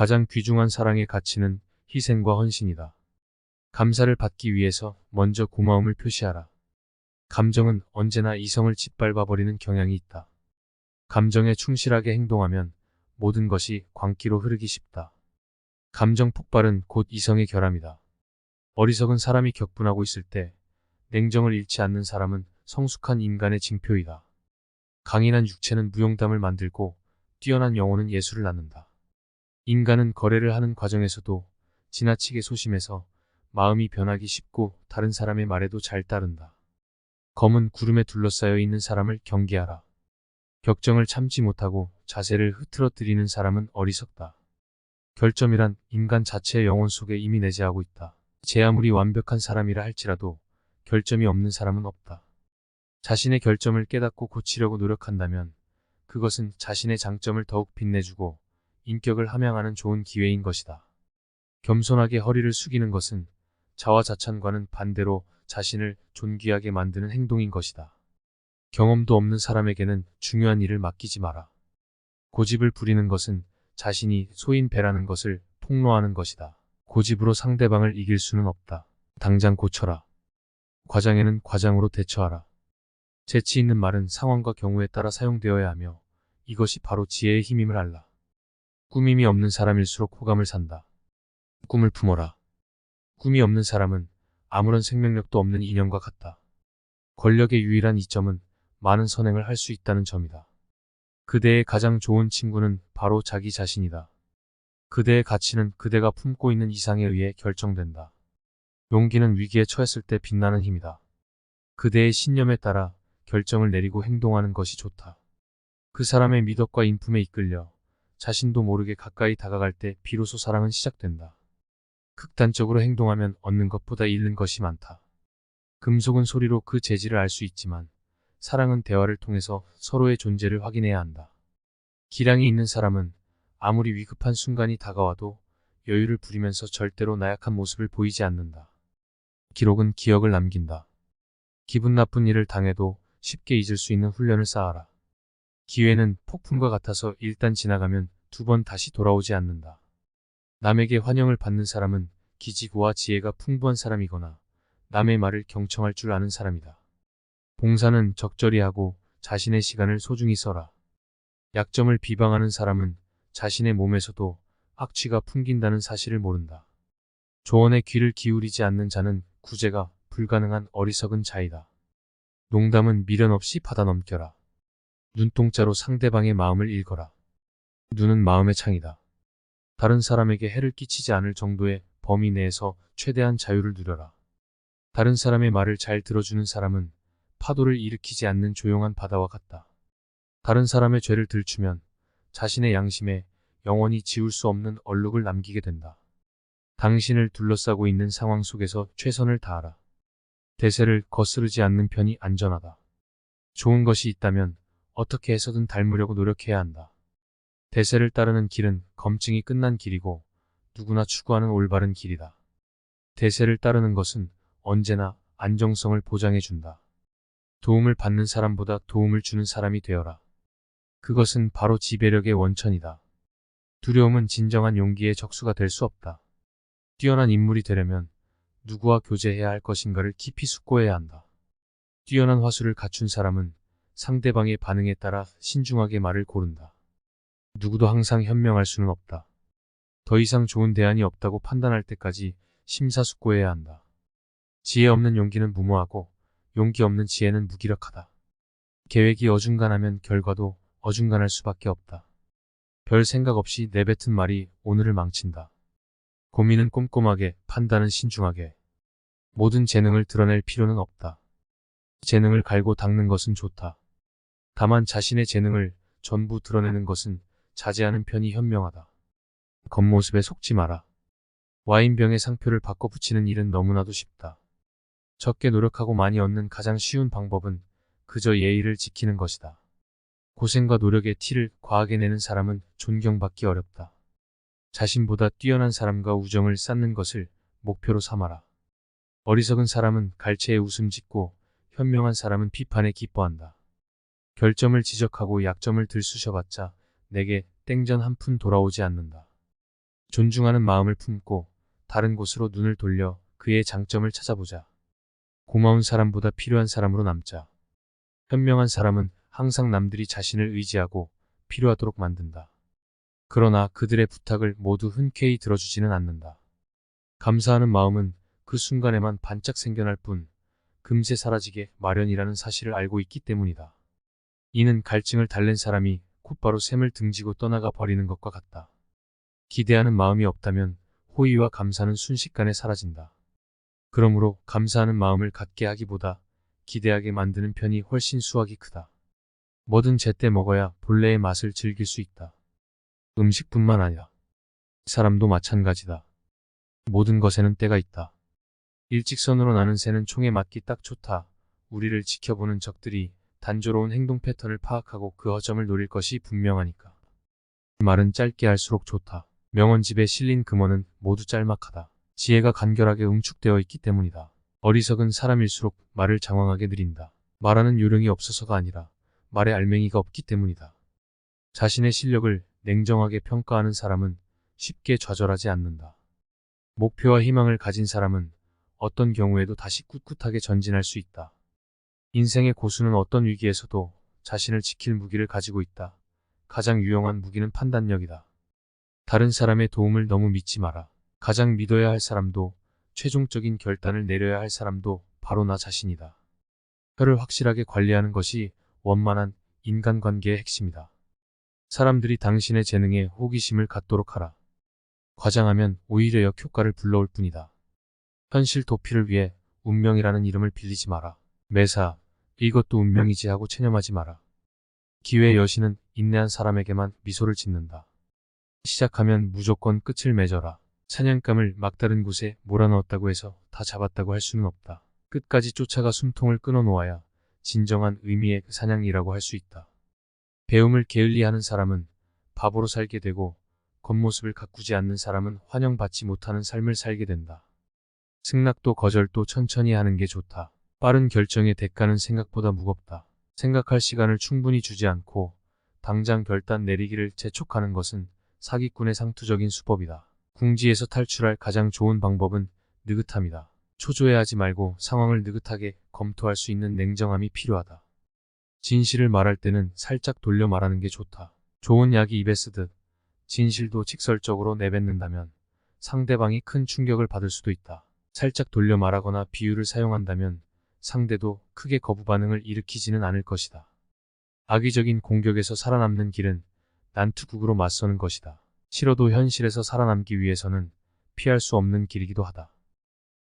가장 귀중한 사랑의 가치는 희생과 헌신이다. 감사를 받기 위해서 먼저 고마움을 표시하라. 감정은 언제나 이성을 짓밟아버리는 경향이 있다. 감정에 충실하게 행동하면 모든 것이 광기로 흐르기 쉽다. 감정 폭발은 곧 이성의 결함이다. 어리석은 사람이 격분하고 있을 때 냉정을 잃지 않는 사람은 성숙한 인간의 징표이다. 강인한 육체는 무용담을 만들고 뛰어난 영혼은 예술을 낳는다. 인간은 거래를 하는 과정에서도 지나치게 소심해서 마음이 변하기 쉽고 다른 사람의 말에도 잘 따른다. 검은 구름에 둘러싸여 있는 사람을 경계하라. 격정을 참지 못하고 자세를 흐트러뜨리는 사람은 어리석다. 결점이란 인간 자체의 영혼 속에 이미 내재하고 있다. 제 아무리 완벽한 사람이라 할지라도 결점이 없는 사람은 없다. 자신의 결점을 깨닫고 고치려고 노력한다면 그것은 자신의 장점을 더욱 빛내주고 인격을 함양하는 좋은 기회인 것이다. 겸손하게 허리를 숙이는 것은 자화자찬과는 반대로 자신을 존귀하게 만드는 행동인 것이다. 경험도 없는 사람에게는 중요한 일을 맡기지 마라. 고집을 부리는 것은 자신이 소인배라는 것을 폭로하는 것이다. 고집으로 상대방을 이길 수는 없다. 당장 고쳐라. 과장에는 과장으로 대처하라. 재치 있는 말은 상황과 경우에 따라 사용되어야 하며 이것이 바로 지혜의 힘임을 알라. 꾸밈이 없는 사람일수록 호감을 산다. 꿈을 품어라. 꿈이 없는 사람은 아무런 생명력도 없는 인형과 같다. 권력의 유일한 이점은 많은 선행을 할 수 있다는 점이다. 그대의 가장 좋은 친구는 바로 자기 자신이다. 그대의 가치는 그대가 품고 있는 이상에 의해 결정된다. 용기는 위기에 처했을 때 빛나는 힘이다. 그대의 신념에 따라 결정을 내리고 행동하는 것이 좋다. 그 사람의 미덕과 인품에 이끌려 자신도 모르게 가까이 다가갈 때 비로소 사랑은 시작된다. 극단적으로 행동하면 얻는 것보다 잃는 것이 많다. 금속은 소리로 그 재질을 알 수 있지만 사랑은 대화를 통해서 서로의 존재를 확인해야 한다. 기량이 있는 사람은 아무리 위급한 순간이 다가와도 여유를 부리면서 절대로 나약한 모습을 보이지 않는다. 기록은 기억을 남긴다. 기분 나쁜 일을 당해도 쉽게 잊을 수 있는 훈련을 쌓아라. 기회는 폭풍과 같아서 일단 지나가면 두 번 다시 돌아오지 않는다. 남에게 환영을 받는 사람은 기지구와 지혜가 풍부한 사람이거나 남의 말을 경청할 줄 아는 사람이다. 봉사는 적절히 하고 자신의 시간을 소중히 써라. 약점을 비방하는 사람은 자신의 몸에서도 악취가 풍긴다는 사실을 모른다. 조언에 귀를 기울이지 않는 자는 구제가 불가능한 어리석은 자이다. 농담은 미련 없이 받아 넘겨라. 눈동자로 상대방의 마음을 읽어라. 눈은 마음의 창이다. 다른 사람에게 해를 끼치지 않을 정도의 범위 내에서 최대한 자유를 누려라. 다른 사람의 말을 잘 들어주는 사람은 파도를 일으키지 않는 조용한 바다와 같다. 다른 사람의 죄를 들추면 자신의 양심에 영원히 지울 수 없는 얼룩을 남기게 된다. 당신을 둘러싸고 있는 상황 속에서 최선을 다하라. 대세를 거스르지 않는 편이 안전하다. 좋은 것이 있다면 어떻게 해서든 닮으려고 노력해야 한다. 대세를 따르는 길은 검증이 끝난 길이고 누구나 추구하는 올바른 길이다. 대세를 따르는 것은 언제나 안정성을 보장해준다. 도움을 받는 사람보다 도움을 주는 사람이 되어라. 그것은 바로 지배력의 원천이다. 두려움은 진정한 용기의 적수가 될 수 없다. 뛰어난 인물이 되려면 누구와 교제해야 할 것인가를 깊이 숙고해야 한다. 뛰어난 화술을 갖춘 사람은 상대방의 반응에 따라 신중하게 말을 고른다. 누구도 항상 현명할 수는 없다. 더 이상 좋은 대안이 없다고 판단할 때까지 심사숙고해야 한다. 지혜 없는 용기는 무모하고 용기 없는 지혜는 무기력하다. 계획이 어중간하면 결과도 어중간할 수밖에 없다. 별 생각 없이 내뱉은 말이 오늘을 망친다. 고민은 꼼꼼하게, 판단은 신중하게. 모든 재능을 드러낼 필요는 없다. 재능을 갈고 닦는 것은 좋다. 다만 자신의 재능을 전부 드러내는 것은 자제하는 편이 현명하다. 겉모습에 속지 마라. 와인병에 상표를 바꿔 붙이는 일은 너무나도 쉽다. 적게 노력하고 많이 얻는 가장 쉬운 방법은 그저 예의를 지키는 것이다. 고생과 노력의 티를 과하게 내는 사람은 존경받기 어렵다. 자신보다 뛰어난 사람과 우정을 쌓는 것을 목표로 삼아라. 어리석은 사람은 갈채에 웃음 짓고 현명한 사람은 비판에 기뻐한다. 결점을 지적하고 약점을 들쑤셔봤자 내게 땡전 한 푼 돌아오지 않는다. 존중하는 마음을 품고 다른 곳으로 눈을 돌려 그의 장점을 찾아보자. 고마운 사람보다 필요한 사람으로 남자. 현명한 사람은 항상 남들이 자신을 의지하고 필요하도록 만든다. 그러나 그들의 부탁을 모두 흔쾌히 들어주지는 않는다. 감사하는 마음은 그 순간에만 반짝 생겨날 뿐 금세 사라지게 마련이라는 사실을 알고 있기 때문이다. 이는 갈증을 달랜 사람이 곧바로 샘을 등지고 떠나가 버리는 것과 같다. 기대하는 마음이 없다면 호의와 감사는 순식간에 사라진다. 그러므로 감사하는 마음을 갖게 하기보다 기대하게 만드는 편이 훨씬 수확이 크다. 뭐든 제때 먹어야 본래의 맛을 즐길 수 있다. 음식뿐만 아니라 사람도 마찬가지다. 모든 것에는 때가 있다. 일직선으로 나는 새는 총에 맞기 딱 좋다. 우리를 지켜보는 적들이 단조로운 행동 패턴을 파악하고 그 허점을 노릴 것이 분명하니까. 말은 짧게 할수록 좋다. 명언집에 실린 금어는 모두 짤막하다. 지혜가 간결하게 응축되어 있기 때문이다. 어리석은 사람일수록 말을 장황하게 느린다. 말하는 요령이 없어서가 아니라 말에 알맹이가 없기 때문이다. 자신의 실력을 냉정하게 평가하는 사람은 쉽게 좌절하지 않는다. 목표와 희망을 가진 사람은 어떤 경우에도 다시 꿋꿋하게 전진할 수 있다. 인생의 고수는 어떤 위기에서도 자신을 지킬 무기를 가지고 있다. 가장 유용한 무기는 판단력이다. 다른 사람의 도움을 너무 믿지 마라. 가장 믿어야 할 사람도 최종적인 결단을 내려야 할 사람도 바로 나 자신이다. 혀를 확실하게 관리하는 것이 원만한 인간관계의 핵심이다. 사람들이 당신의 재능에 호기심을 갖도록 하라. 과장하면 오히려 역효과를 불러올 뿐이다. 현실 도피를 위해 운명이라는 이름을 빌리지 마라. 매사 이것도 운명이지 하고 체념하지 마라. 기회의 여신은 인내한 사람에게만 미소를 짓는다. 시작하면 무조건 끝을 맺어라. 사냥감을 막다른 곳에 몰아넣었다고 해서 다 잡았다고 할 수는 없다. 끝까지 쫓아가 숨통을 끊어놓아야 진정한 의미의 사냥이라고 할 수 있다. 배움을 게을리하는 사람은 바보로 살게 되고 겉모습을 가꾸지 않는 사람은 환영받지 못하는 삶을 살게 된다. 승낙도 거절도 천천히 하는 게 좋다. 빠른 결정의 대가는 생각보다 무겁다. 생각할 시간을 충분히 주지 않고 당장 결단 내리기를 재촉하는 것은 사기꾼의 상투적인 수법이다. 궁지에서 탈출할 가장 좋은 방법은 느긋함이다. 초조해하지 말고 상황을 느긋하게 검토할 수 있는 냉정함이 필요하다. 진실을 말할 때는 살짝 돌려 말하는 게 좋다. 좋은 약이 입에 쓰듯 진실도 직설적으로 내뱉는다면 상대방이 큰 충격을 받을 수도 있다. 살짝 돌려 말하거나 비유를 사용한다면 상대도 크게 거부 반응을 일으키지는 않을 것이다. 악의적인 공격에서 살아남는 길은 난투극으로 맞서는 것이다. 싫어도 현실에서 살아남기 위해서는 피할 수 없는 길이기도 하다.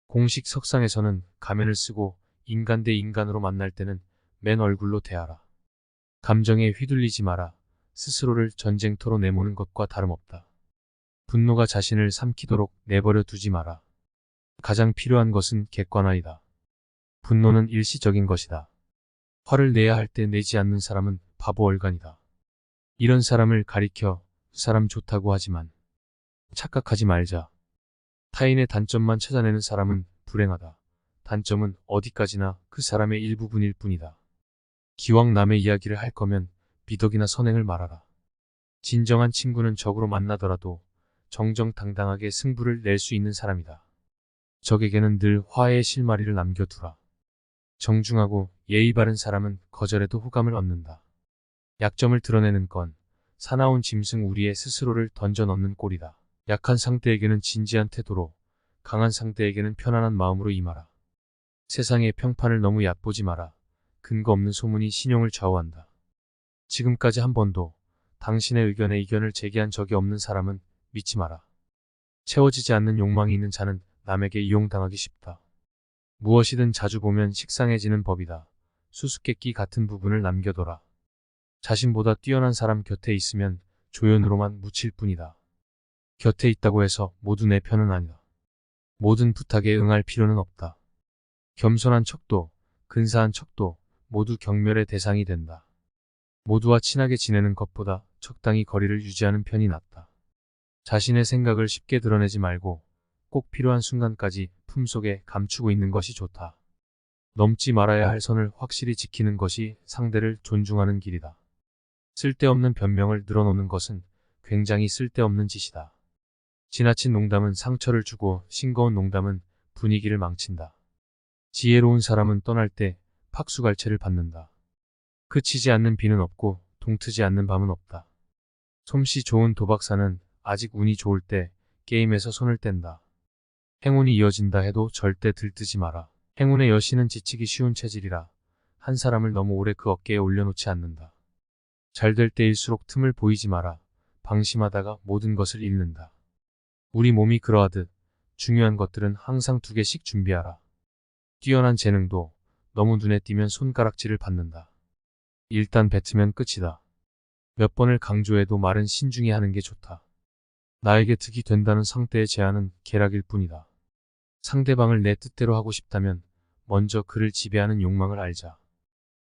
공식 석상에서는 가면을 쓰고 인간 대 인간으로 만날 때는 맨 얼굴로 대하라. 감정에 휘둘리지 마라. 스스로를 전쟁터로 내모는 것과 다름없다. 분노가 자신을 삼키도록 내버려 두지 마라. 가장 필요한 것은 객관화이다. 분노는 일시적인 것이다. 화를 내야 할 때 내지 않는 사람은 바보 얼간이다. 이런 사람을 가리켜 그 사람 좋다고 하지만 착각하지 말자. 타인의 단점만 찾아내는 사람은 불행하다. 단점은 어디까지나 그 사람의 일부분일 뿐이다. 기왕 남의 이야기를 할 거면 미덕이나 선행을 말하라. 진정한 친구는 적으로 만나더라도 정정당당하게 승부를 낼 수 있는 사람이다. 적에게는 늘 화해의 실마리를 남겨두라. 정중하고 예의 바른 사람은 거절에도 호감을 얻는다. 약점을 드러내는 건 사나운 짐승 우리의 스스로를 던져 넣는 꼴이다. 약한 상대에게는 진지한 태도로, 강한 상대에게는 편안한 마음으로 임하라. 세상의 평판을 너무 얕보지 마라. 근거 없는 소문이 신용을 좌우한다. 지금까지 한 번도 당신의 의견에 이견을 제기한 적이 없는 사람은 믿지 마라. 채워지지 않는 욕망이 있는 자는 남에게 이용당하기 쉽다. 무엇이든 자주 보면 식상해지는 법이다. 수수께끼 같은 부분을 남겨둬라. 자신보다 뛰어난 사람 곁에 있으면 조연으로만 묻힐 뿐이다. 곁에 있다고 해서 모두 내 편은 아니다. 모든 부탁에 응할 필요는 없다. 겸손한 척도, 근사한 척도 모두 경멸의 대상이 된다. 모두와 친하게 지내는 것보다 적당히 거리를 유지하는 편이 낫다. 자신의 생각을 쉽게 드러내지 말고 꼭 필요한 순간까지 품속에 감추고 있는 것이 좋다. 넘지 말아야 할 선을 확실히 지키는 것이 상대를 존중하는 길이다. 쓸데없는 변명을 늘어놓는 것은 굉장히 쓸데없는 짓이다. 지나친 농담은 상처를 주고 싱거운 농담은 분위기를 망친다. 지혜로운 사람은 떠날 때 팍수갈채를 받는다. 그치지 않는 비는 없고 동트지 않는 밤은 없다. 솜씨 좋은 도박사는 아직 운이 좋을 때 게임에서 손을 뗀다. 행운이 이어진다 해도 절대 들뜨지 마라. 행운의 여신은 지치기 쉬운 체질이라 한 사람을 너무 오래 그 어깨에 올려놓지 않는다. 잘 될 때일수록 틈을 보이지 마라. 방심하다가 모든 것을 잃는다. 우리 몸이 그러하듯 중요한 것들은 항상 2개씩 준비하라. 뛰어난 재능도 너무 눈에 띄면 손가락질을 받는다. 일단 뱉으면 끝이다. 몇 번을 강조해도 말은 신중히 하는 게 좋다. 나에게 득이 된다는 상대의 제안은 계략일 뿐이다. 상대방을 내 뜻대로 하고 싶다면 먼저 그를 지배하는 욕망을 알자.